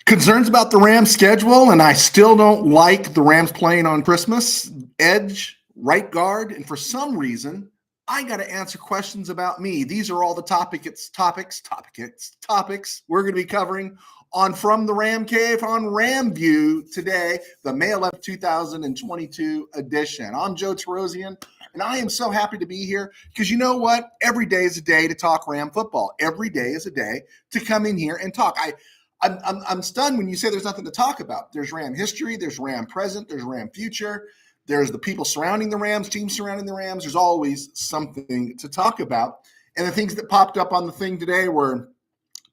Concerns about the Rams schedule, and I still don't like the Rams playing on Christmas. Edge, right guard, and for some reason, I got to answer questions about me. These are all the topics we're going to be covering on From the Ram Cave on RamView today, the May 11th, 2022 edition. I'm Joe Terosian, and I am so happy to be here because you know what? Every day is a day to talk Ram football. Every day is a day to come in here and talk. I'm stunned when you say there's nothing to talk about. There's Ram history, there's Ram present, there's Ram future, there's the people surrounding the Rams, teams surrounding the Rams. There's always something to talk about. And the things that popped up on the thing today were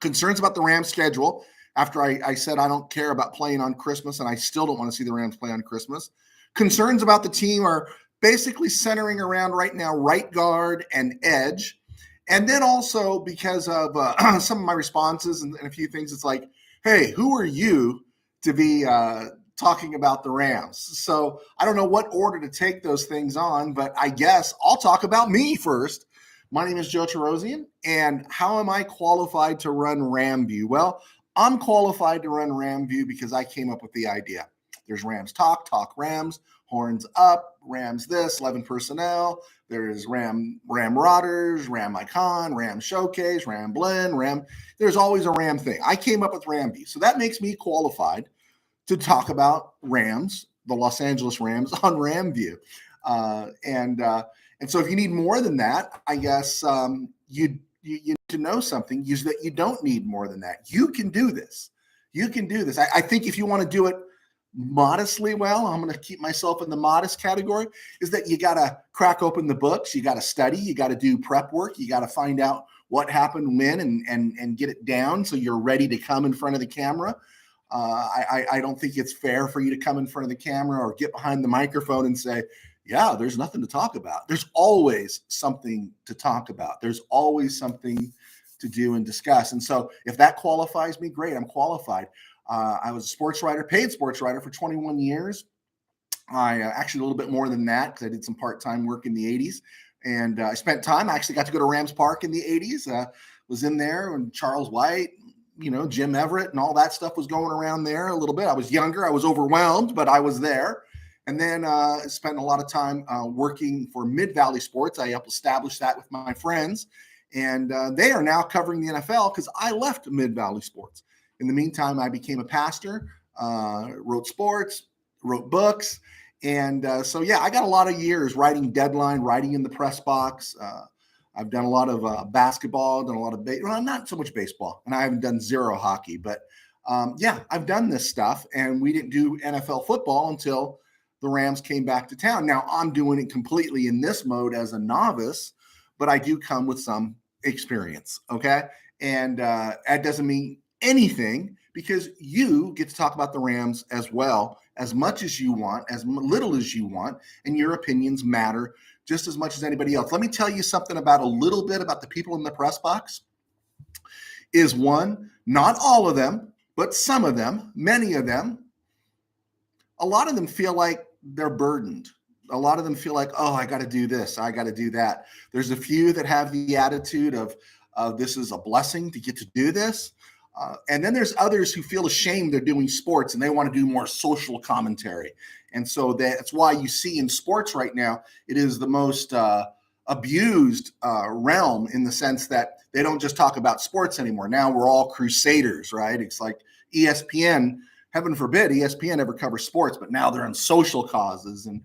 concerns about the Rams schedule. After I said I don't care about playing on Christmas, and I still don't want to see the Rams play on Christmas. Concerns about the team are basically centering around right now right guard and edge. And then also because of some of my responses and a few things, it's like, hey, who are you to be talking about the Rams? So I don't know what order to take those things on, but I guess I'll talk about me first. My name is Joe Terosian, and how am I qualified to run RamView? Well, I'm qualified to run RamView because I came up with the idea. There's Rams Talk Rams, Horns Up, Rams This, 11 Personnel. There's Ram Rodders, Ram Icon, Ram Showcase, Ram Blend, Ram. There's always a Ram thing. I came up with RamView. So that makes me qualified to talk about Rams, the Los Angeles Rams, on RamView. And so if you need more than that, I guess you need to know something is that you don't need more than that. You can do this. You can do this. I think if you want to do it modestly well, I'm going to keep myself in the modest category, is that you got to crack open the books. You got to study. You got to do prep work. You got to find out what happened when and get it down so you're ready to come in front of the camera. I don't think it's fair for you to come in front of the camera or get behind the microphone and say, yeah, there's nothing to talk about. There's always something to talk about. There's always something to do and discuss. And so if that qualifies me, great, I'm qualified. I was a sports writer, paid sports writer for 21 years. I actually a little bit more than that because I did some part-time work in the 80s. And I spent time, I actually got to go to Rams Park in the 80s. Was in there when Charles White, Jim Everett and all that stuff was going around there a little bit. I was younger. I was overwhelmed, but I was there. And then spent a lot of time working for Mid-Valley Sports. I helped establish that with my friends. And they are now covering the NFL because I left Mid-Valley Sports. In the meantime, I became a pastor, wrote sports, wrote books. And so, I got a lot of years writing Deadline, writing in the press box. I've done a lot of basketball, done a lot of not so much baseball, and I haven't done zero hockey. But, I've done this stuff. And we didn't do NFL football until the Rams came back to town. Now, I'm doing it completely in this mode as a novice, but I do come with some experience, okay? And that doesn't mean anything because you get to talk about the Rams as well, as much as you want, as little as you want, and your opinions matter just as much as anybody else. Let me tell you something about a little bit about the people in the press box. Is one, not all of them, but some of them, many of them, a lot of them feel like they're burdened. A lot of them feel like, oh, I got to do this. I got to do that. There's a few that have the attitude of this is a blessing to get to do this. And then there's others who feel ashamed they're doing sports and they want to do more social commentary. And so that's why you see in sports right now, it is the most abused realm in the sense that they don't just talk about sports anymore. Now we're all crusaders, right? It's like ESPN, heaven forbid ESPN ever covers sports, but now they're on social causes. And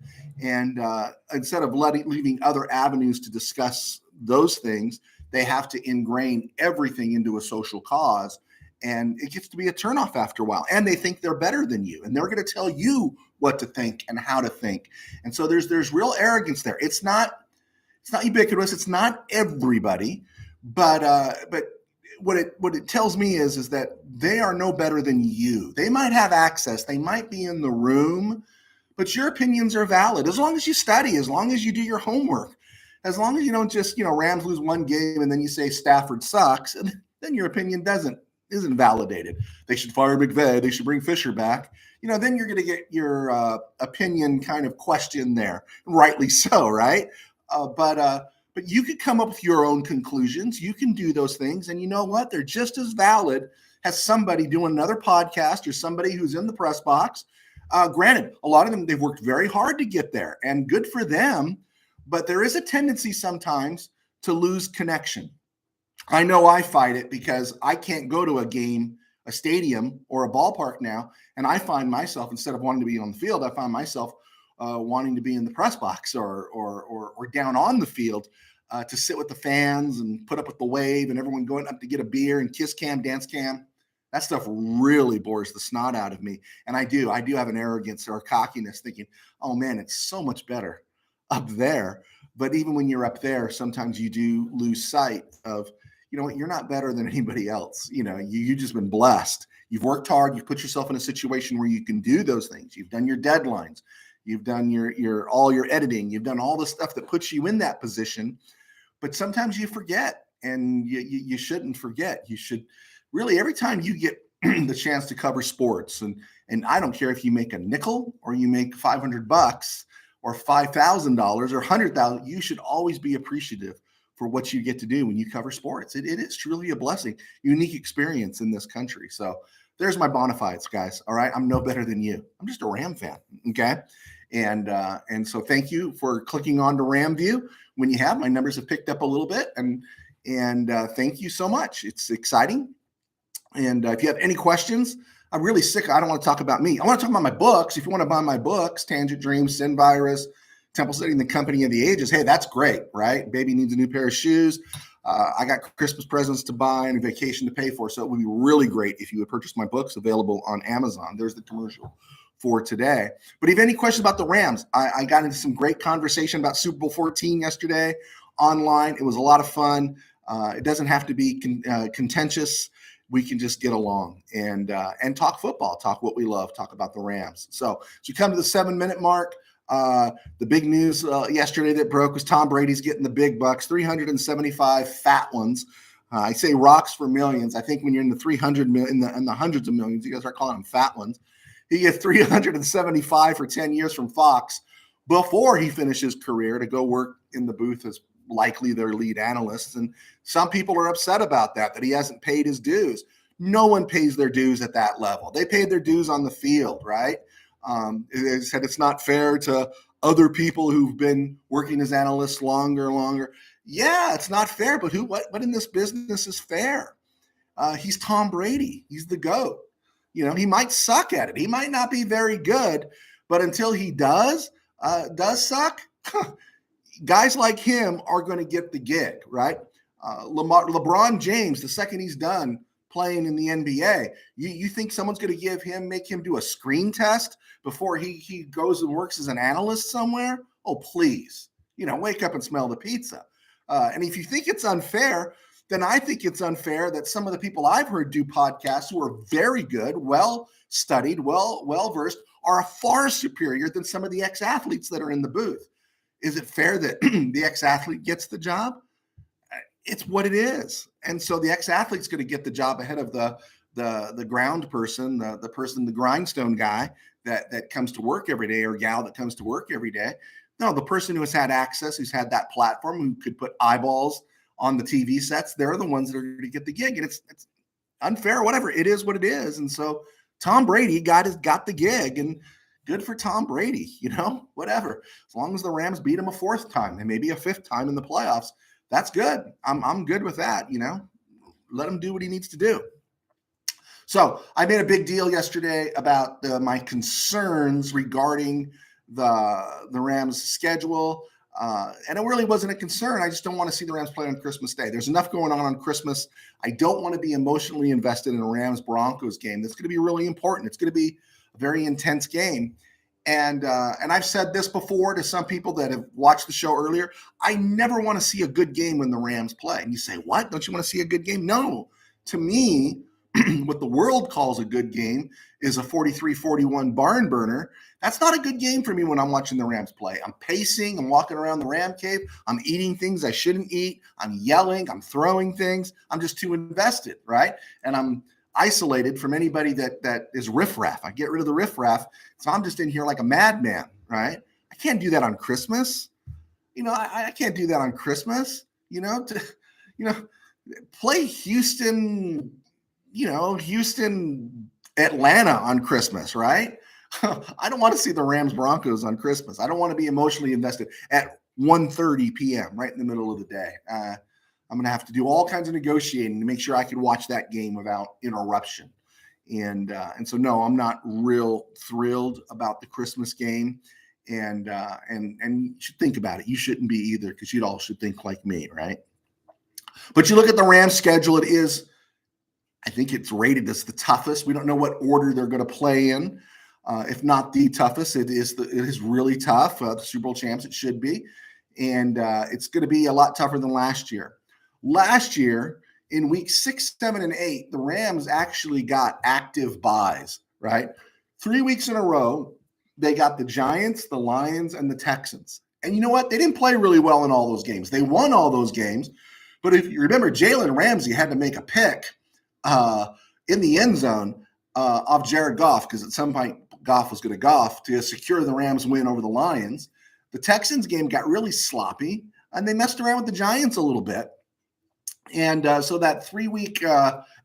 instead of leaving other avenues to discuss those things, they have to ingrain everything into a social cause. And it gets to be a turnoff after a while. And they think they're better than you. And they're going to tell you what to think and how to think. And so there's real arrogance there. It's not ubiquitous. It's not everybody. But what it tells me is that they are no better than you. They might have access. They might be in the room. But your opinions are valid. As long as you study, as long as you do your homework, as long as you don't just, Rams lose one game and then you say Stafford sucks, and then your opinion isn't validated. They should fire McVay. They should bring Fisher back. Then you're going to get your opinion kind of questioned there, rightly so, right? But but you could come up with your own conclusions. You can do those things. And you know what? They're just as valid as somebody doing another podcast or somebody who's in the press box. Granted, a lot of them, they've worked very hard to get there, and good for them. But there is a tendency sometimes to lose connection. I know I fight it because I can't go to a game, a stadium, or a ballpark now. And I find myself, instead of wanting to be on the field, I find myself wanting to be in the press box or down on the field to sit with the fans and put up with the wave and everyone going up to get a beer and kiss cam, dance cam. That stuff really bores the snot out of me. And I do have an arrogance or a cockiness thinking, oh man, it's so much better up there. But even when you're up there, sometimes you do lose sight of, you know what, you're not better than anybody else. You know, you've just been blessed. You've worked hard. You've put yourself in a situation where you can do those things. You've done your deadlines. You've done all your editing. You've done all the stuff that puts you in that position. But sometimes you forget, and you shouldn't forget. You should really, every time you get the chance to cover sports, and I don't care if you make a nickel or you make $500 or $5,000 or $100,000, you should always be appreciative for what you get to do when you cover sports. It is truly a blessing, unique experience in this country. So there's my bona fides, guys. All right. I'm no better than you. I'm just a Ram fan. Okay. And so thank you for clicking on to RamView. When you have, my numbers have picked up a little bit, and thank you so much. It's exciting. And if you have any questions, I'm really sick. I don't want to talk about me. I want to talk about my books. If you want to buy my books, Tangent Dreams, Sin Virus, Temple Setting, The Company of the Ages, hey, that's great, right? Baby needs a new pair of shoes. I got Christmas presents to buy and a vacation to pay for. So it would be really great if you would purchase my books, available on Amazon. There's the commercial for today. But if you have any questions about the Rams, I got into some great conversation about Super Bowl 14 yesterday online. It was a lot of fun. It doesn't have to be contentious. We can just get along and talk football, talk what we love, talk about the Rams. So as we come to the 7-minute mark, the big news yesterday that broke was Tom Brady's getting the big bucks, 375 fat ones. I say rocks for millions. I think when you're in the 300 million, in the hundreds of millions, you guys start calling them fat ones. He gets 375 for 10 years from Fox before he finishes his career to go work in the booth as likely their lead analyst. And some people are upset about that he hasn't paid his dues. No one pays their dues at that level. They paid their dues on the field, right? They said it's not fair to other people who've been working as analysts longer. Yeah, it's not fair, but what in this business is fair? He's Tom Brady. He's the GOAT. You know, he might suck at it. He might not be very good, but until he does suck, guys like him are going to get the gig, right? LeBron James, the second he's done playing in the NBA, you think someone's going to make him do a screen test before he goes and works as an analyst somewhere? Oh, please, wake up and smell the pizza. And if you think it's unfair, then I think it's unfair that some of the people I've heard do podcasts who are very good, well-studied, well-versed, are far superior than some of the ex-athletes that are in the booth. Is it fair that the ex-athlete gets the job? It's what it is. And so the ex-athlete's going to get the job ahead of the ground person, the grindstone guy that comes to work every day, or gal that comes to work every day. No, the person who has had access, who's had that platform, who could put eyeballs on the TV sets, they're the ones that are going to get the gig. And it's unfair, whatever. It is what it is. And so Tom Brady got the gig, and good for Tom Brady, whatever. As long as the Rams beat him a fourth time and maybe a fifth time in the playoffs, that's good. I'm good with that, Let him do what he needs to do. So I made a big deal yesterday about my concerns regarding the Rams' schedule. And it really wasn't a concern. I just don't want to see the Rams play on Christmas Day. There's enough going on Christmas. I don't want to be emotionally invested in a Rams-Broncos game. That's going to be really important. It's going to be a very intense game. And I've said this before to some people that have watched the show earlier. I never want to see a good game when the Rams play. And you say, what? Don't you want to see a good game? No. To me, what the world calls a good game is a 43-41 barn burner. That's not a good game for me when I'm watching the Rams play. I'm pacing. I'm walking around the Ram cave. I'm eating things I shouldn't eat. I'm yelling. I'm throwing things. I'm just too invested, right? And I'm isolated from anybody that is riffraff. I get rid of the riffraff. So I'm just in here like a madman, right? I can't do that on Christmas. I can't do that on Christmas. You know, play Houston, Houston, Atlanta on Christmas, right? I don't want to see the Rams Broncos on Christmas. I don't want to be emotionally invested at 1:30 p.m. right in the middle of the day. I'm going to have to do all kinds of negotiating to make sure I can watch that game without interruption. And so no, I'm not real thrilled about the Christmas game. And you should think about it. You shouldn't be either, because you'd all should think like me, right? But you look at the Rams schedule, I think it's rated as the toughest. We don't know what order they're going to play in. If not the toughest, it is really tough. The Super Bowl champs, it should be. And it's going to be a lot tougher than last year. Last year, in week 6, 7, and 8, the Rams actually got active buys, right? 3 weeks in a row, they got the Giants, the Lions, and the Texans. And you know what? They didn't play really well in all those games. They won all those games. But if you remember, Jalen Ramsey had to make a pick in the end zone off Jared Goff, because at some point Goff was going to Goff to secure the Rams win over the Lions. The Texans game got really sloppy, and they messed around with the Giants a little bit. And so that 3-week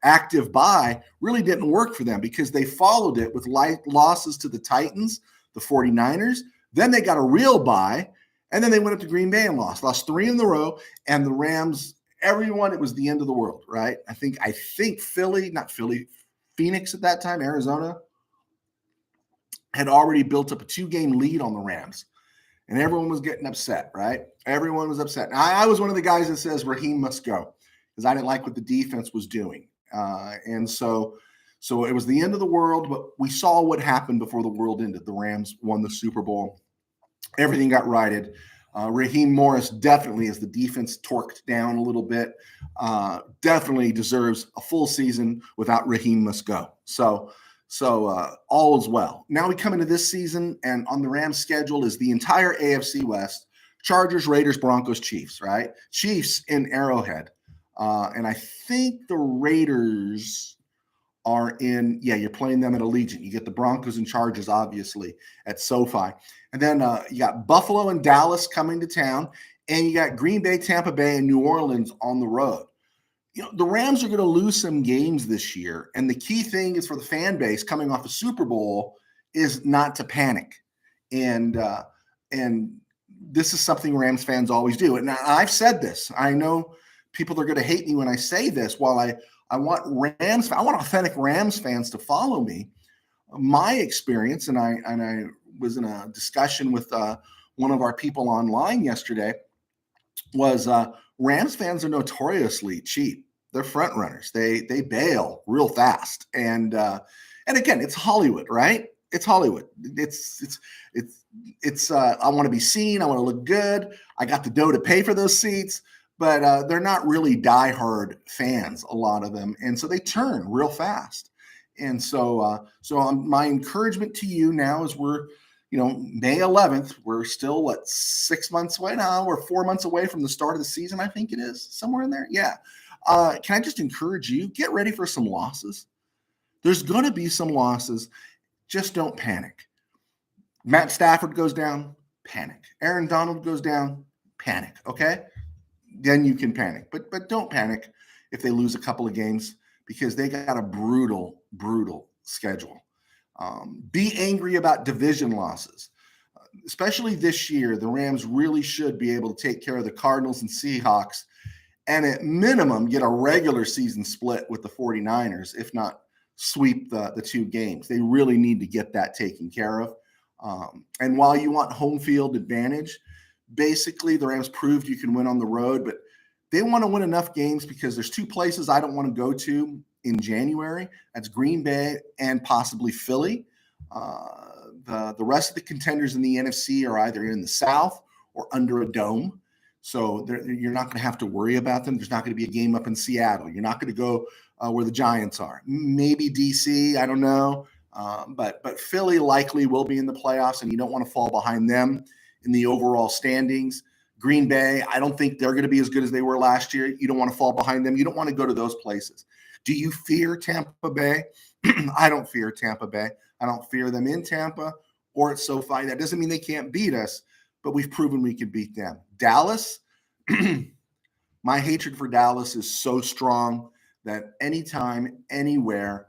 active bye really didn't work for them, because they followed it with losses to the Titans, the 49ers. Then they got a real bye, and then they went up to Green Bay and lost 3 in a row. And the Rams, everyone, it was the end of the world, right? I think Phoenix at that time, Arizona, had already built up a 2-game lead on the Rams. And everyone was getting upset, right? Everyone was upset. I was one of the guys that says Raheem must go, because I didn't like what the defense was doing. And so it was the end of the world, but we saw what happened before the world ended. The Rams won the Super Bowl. Everything got righted. Raheem Morris definitely, as the defense torqued down a little bit, definitely deserves a full season without Raheem must go. So all is well. Now we come into this season, and on the Rams schedule is the entire AFC West: Chargers, Raiders, Broncos, Chiefs, right? Chiefs in Arrowhead. And I think the Raiders are you're playing them at Allegiant. You get the Broncos and Chargers, obviously, at SoFi. And then you got Buffalo and Dallas coming to town, and you got Green Bay, Tampa Bay, and New Orleans on the road. The Rams are going to lose some games this year, and the key thing is for the fan base coming off the Super Bowl is not to panic. And this is something Rams fans always do. And I've said this. I know people are going to hate me when I say this. While I want authentic Rams fans to follow me, my experience, and I was in a discussion with one of our people online yesterday, was Rams fans are notoriously cheap. They're front runners. They bail real fast. And again, it's Hollywood, right? It's Hollywood. It's I want to be seen. I want to look good. I got the dough to pay for those seats, but they're not really diehard fans, a lot of them. And so they turn real fast. And so my encouragement to you now is we're, May 11th, we're still 6 months away now. We're 4 months away from the start of the season. I think it is somewhere in there. Yeah. Can I just encourage you, get ready for some losses. There's going to be some losses. Just don't panic. Matt Stafford goes down, panic. Aaron Donald goes down, panic. Okay. Then you can panic, but don't panic if they lose a couple of games, because they got a brutal schedule. Be angry about division losses. Especially this year, the Rams really should be able to take care of the Cardinals and Seahawks, and at minimum get a regular season split with the 49ers, if not sweep the 2 games. They really need to get that taken care of. And while you want home field advantage, basically the Rams proved you can win on the road, but they want to win enough games, because there's 2 places I don't want to go to in January. That's Green Bay and possibly Philly. The rest of the contenders in the NFC are either in the South or under a dome. So you're not going to have to worry about them. There's not going to be a game up in Seattle. You're not going to go where the Giants are. Maybe DC, I don't know. But Philly likely will be in the playoffs, and you don't want to fall behind them in the overall standings. Green Bay, I don't think they're going to be as good as they were last year. You don't want to fall behind them. You don't want to go to those places. Do you fear Tampa Bay? I don't fear Tampa Bay. I don't fear them in Tampa or at SoFi. That doesn't mean they can't beat us, but we've proven we can beat them. Dallas, my hatred for Dallas is so strong that anytime, anywhere,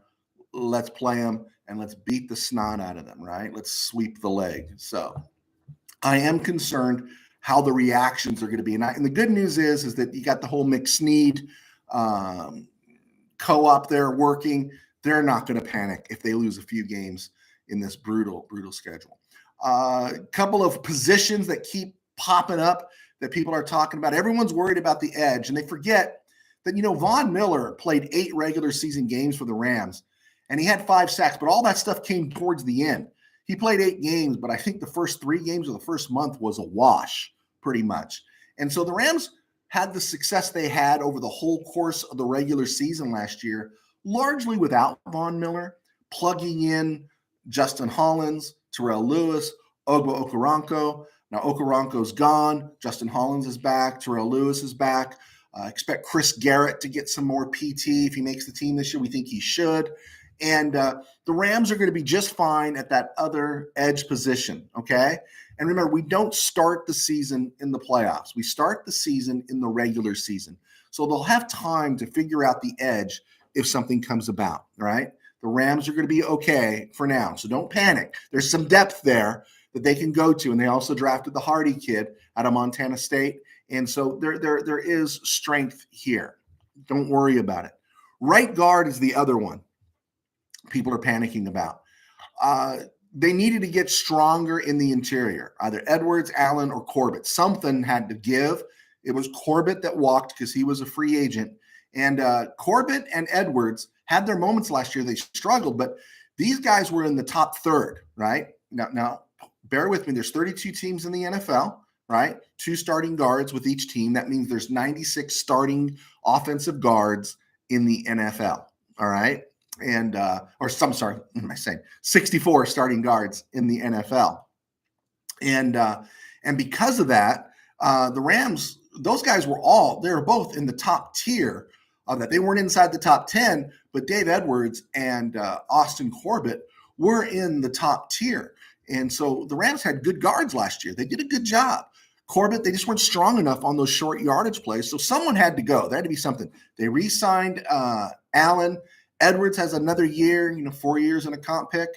let's play them and let's beat the snot out of them, right? Let's sweep the leg. So I am concerned how the reactions are going to be. And the good news is that you got the whole McSneed co-op there working. They're not going to panic if they lose a few games in this brutal schedule. A couple of positions that keep popping up that people are talking about. Everyone's worried about the edge, and they forget that, Von Miller played 8 regular season games for the Rams, and he had 5 sacks, but all that stuff came towards the end. He played 8 games, but I think the first 3 games of the first month was a wash, pretty much. And so the Rams had the success they had over the whole course of the regular season last year, largely without Von Miller, plugging in Justin Hollins, Terrell Lewis, Ogba Okoronkwo. Now Okoronkwo's gone. Justin Hollins is back. Terrell Lewis is back. Expect Chris Garrett to get some more PT if he makes the team this year. We think he should. And the Rams are going to be just fine at that other edge position, okay? And remember, we don't start the season in the playoffs. We start the season in the regular season. So they'll have time to figure out the edge if something comes about, right? The Rams are going to be okay for now, so don't panic. There's some depth there that they can go to, and they also drafted the Hardy kid out of Montana State, and so there is strength here. Don't worry about it. Right guard is the other one people are panicking about. They needed to get stronger in the interior, either Edwards, Allen, or Corbett. Something had to give. It was Corbett that walked because he was a free agent. And Corbett and Edwards had their moments last year. They struggled, but these guys were in the top third, right? Now, bear with me. There's 32 teams in the NFL, right? 2 starting guards with each team. That means there's 96 starting offensive guards in the NFL, all right? And, what am I saying? 64 starting guards in the NFL. And because of that, the Rams, those guys they were both in the top tier of that. They weren't inside the top 10, but Dave Edwards and Austin Corbett were in the top tier. And so the Rams had good guards last year. They did a good job. Corbett, they just weren't strong enough on those short yardage plays. So someone had to go. There had to be something. They re-signed Allen. Edwards has another year, 4 years in a comp pick.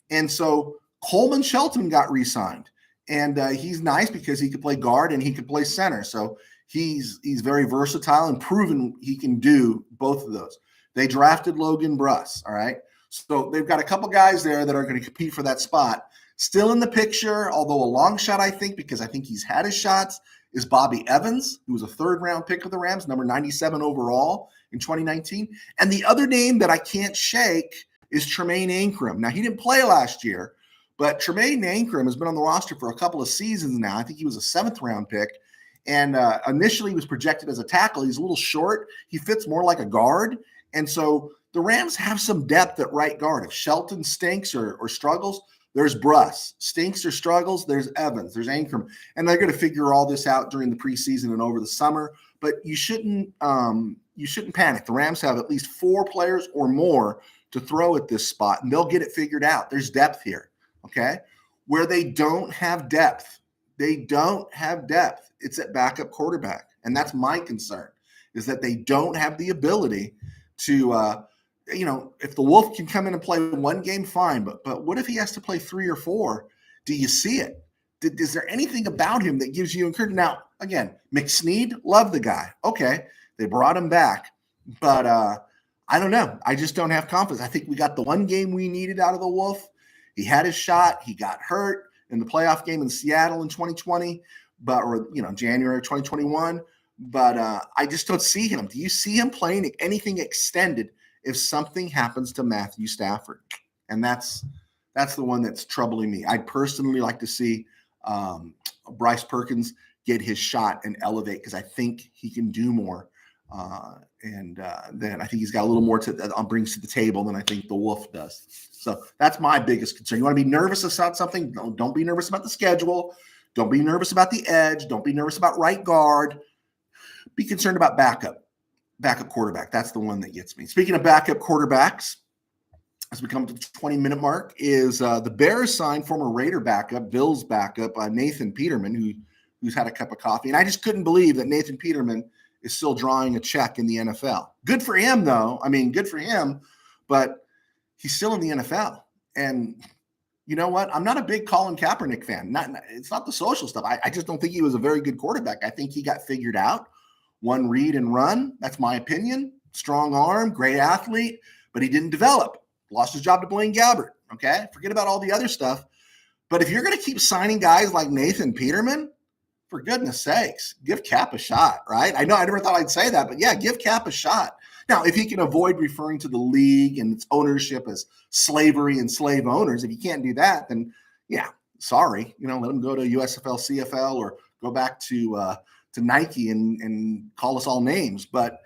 And so Coleman Shelton got re-signed. And he's nice because he could play guard and he could play center. So he's very versatile and proven he can do both of those. They drafted Logan Bruss, all right? So they've got a couple guys there that are going to compete for that spot. Still in the picture, although a long shot, I think, because I think he's had his shots, is Bobby Evans, who was a 3rd-round pick of the Rams, number 97 overall in 2019. And the other name that I can't shake is Tremaine Ankrum. Now, he didn't play last year, but Tremaine Ankrum has been on the roster for a couple of seasons now. I think he was a 7th-round pick. And initially he was projected as a tackle. He's a little short. He fits more like a guard. And so the Rams have some depth at right guard. If Shelton stinks or struggles, there's Bruss. Stinks or struggles, there's Evans, there's Ankrum. And they're going to figure all this out during the preseason and over the summer. But you shouldn't panic. The Rams have at least 4 players or more to throw at this spot, and they'll get it figured out. There's depth here, okay? Where they don't have depth, it's at backup quarterback. And that's my concern, is that they don't have the ability to if the Wolf can come in and play 1 game, fine. But what if he has to play 3 or 4? Do you see it? Is there anything about him that gives you encouragement? Now, again, McSneed, love the guy. Okay, they brought him back. But I don't know. I just don't have confidence. I think we got the 1 game we needed out of the Wolf. He had his shot. He got hurt in the playoff game in Seattle in 2020, January of 2021. But I just don't see him. Do you see him playing anything extended if something happens to Matthew Stafford? And that's the one that's troubling me. I'd personally like to see Bryce Perkins get his shot and elevate, because I think he can do more. Then I think he's got a little more brings to the table than I think the Wolf does. So that's my biggest concern. You want to be nervous about something? Don't be nervous about the schedule. Don't be nervous about the edge. Don't be nervous about right guard. Be concerned about backup quarterback. That's the one that gets me. Speaking of backup quarterbacks, as we come to the 20-minute mark, is the Bears signed former Raider backup, Bills backup, Nathan Peterman, who who's had a cup of coffee. And I just couldn't believe that Nathan Peterman is still drawing a check in the NFL. Good for him, though. I mean, good for him, but he's still in the NFL. And you know what? I'm not a big Colin Kaepernick fan. It's not the social stuff. I just don't think he was a very good quarterback. I think he got figured out. One read and run. That's my opinion. Strong arm, great athlete, but he didn't develop. Lost his job to Blaine Gabbert. Okay? Forget about all the other stuff. But if you're going to keep signing guys like Nathan Peterman, for goodness sakes, give Cap a shot, right? I know I never thought I'd say that, but yeah, give Cap a shot. Now, if he can avoid referring to the league and its ownership as slavery and slave owners, if you can't do that, then yeah, sorry, let him go to USFL, CFL, or go back to Nike and call us all names. But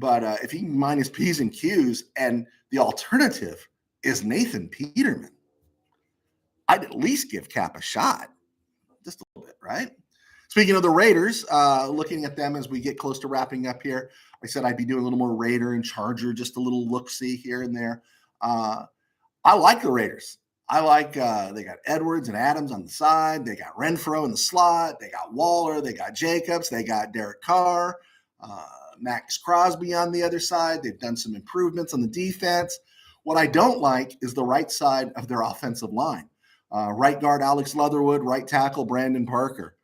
if he can mind his P's and Q's, and the alternative is Nathan Peterman, I'd at least give Cap a shot, just a little bit, right? Speaking of the Raiders, looking at them as we get close to wrapping up here, I said I'd be doing a little more Raider and Charger, just a little look-see here and there. I like the Raiders. I like they got Edwards and Adams on the side. They got Renfro in the slot. They got Waller. They got Jacobs. They got Derek Carr, Max Crosby on the other side. They've done some improvements on the defense. What I don't like is the right side of their offensive line. Right guard Alex Leatherwood, right tackle Brandon Parker.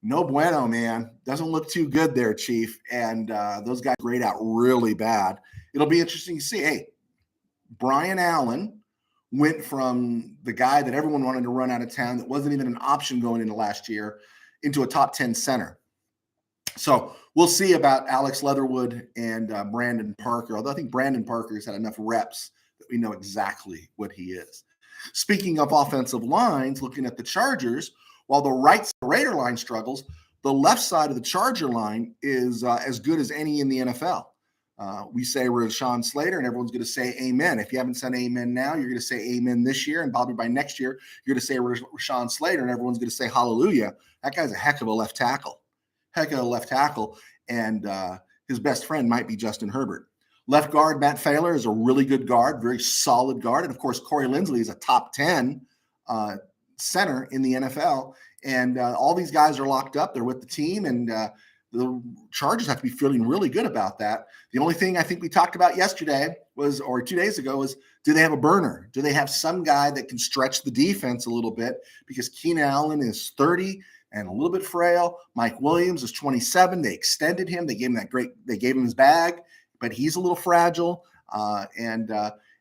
No bueno, man. Doesn't look too good there, Chief. And those guys grade out really bad. It'll be interesting to see. Hey, Brian Allen went from the guy that everyone wanted to run out of town that wasn't even an option going into last year into a top 10 center. So we'll see about Alex Leatherwood and Brandon Parker, although I think Brandon Parker has had enough reps that we know exactly what he is. Speaking of offensive lines, looking at the Chargers, while the right side of the Raider line struggles, the left side of the Charger line is as good as any in the NFL. We say Rashawn Slater, and everyone's going to say amen. If you haven't said amen now, you're going to say amen this year, and probably by next year, you're going to say Rashawn Slater, and everyone's going to say hallelujah. That guy's a heck of a left tackle. And his best friend might be Justin Herbert. Left guard, Matt Failer, is a really good guard, very solid guard. And, of course, Corey Linsley is a top 10 center in the NFL. And all these guys are locked up. They're with the team, and the Chargers have to be feeling really good about that. The only thing I think we talked about yesterday or 2 days ago was, do they have a burner? Do they have some guy that can stretch the defense a little bit? Because Keenan Allen is 30 and a little bit frail. Mike Williams is 27. They extended him. They gave him his bag, but he's a little fragile. And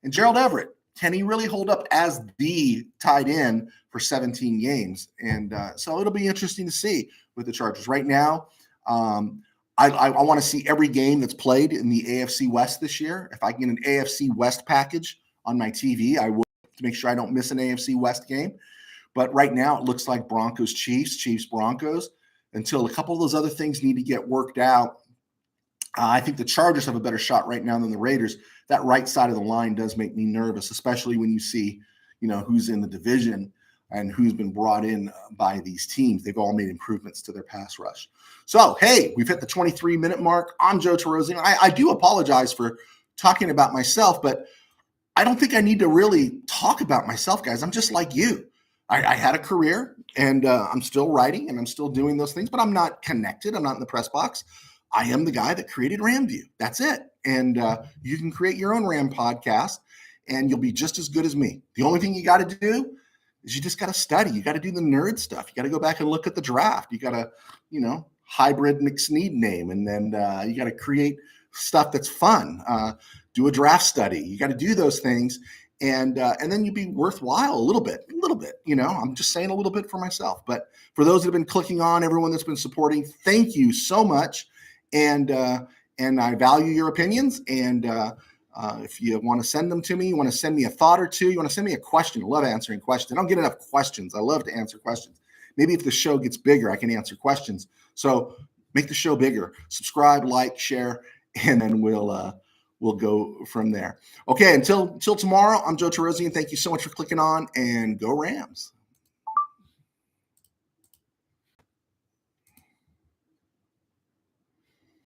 Gerald Everett, can he really hold up as the tight end for 17 games? And so it'll be interesting to see with the Chargers. Right now, I want to see every game that's played in the AFC West this year. If I can get an AFC West package on my TV, I will, to make sure I don't miss an AFC West game. But right now, it looks like Broncos-Chiefs, Chiefs-Broncos. Until a couple of those other things need to get worked out, I think the Chargers have a better shot right now than the Raiders. That right side of the line does make me nervous, especially when you see, who's in the division and who's been brought in by these teams. They've all made improvements to their pass rush. So, hey, we've hit the 23-minute mark. I'm Joe Terosian. I do apologize for talking about myself, but I don't think I need to really talk about myself, guys. I'm just like you. I had a career, and I'm still writing, and I'm still doing those things, but I'm not connected. I'm not in the press box. I am the guy that created RamView. That's it. And you can create your own Ram podcast, and you'll be just as good as me. The only thing you got to do is you just got to study. You got to do the nerd stuff. You got to go back and look at the draft. You got to, hybrid McSneed name, and then you got to create stuff that's fun. Do a draft study. You got to do those things, and then you'd be worthwhile a little bit. I'm just saying a little bit for myself. But for those that have been clicking on, everyone that's been supporting, thank you so much. And I value your opinions. And if you want to send them to me, you want to send me a thought or two, you want to send me a question. I love answering questions. I don't get enough questions. I love to answer questions. Maybe if the show gets bigger, I can answer questions. So make the show bigger. Subscribe, like, share, and then we'll go from there. Okay, until tomorrow, I'm Joe Terosian. Thank you so much for clicking on, and go Rams.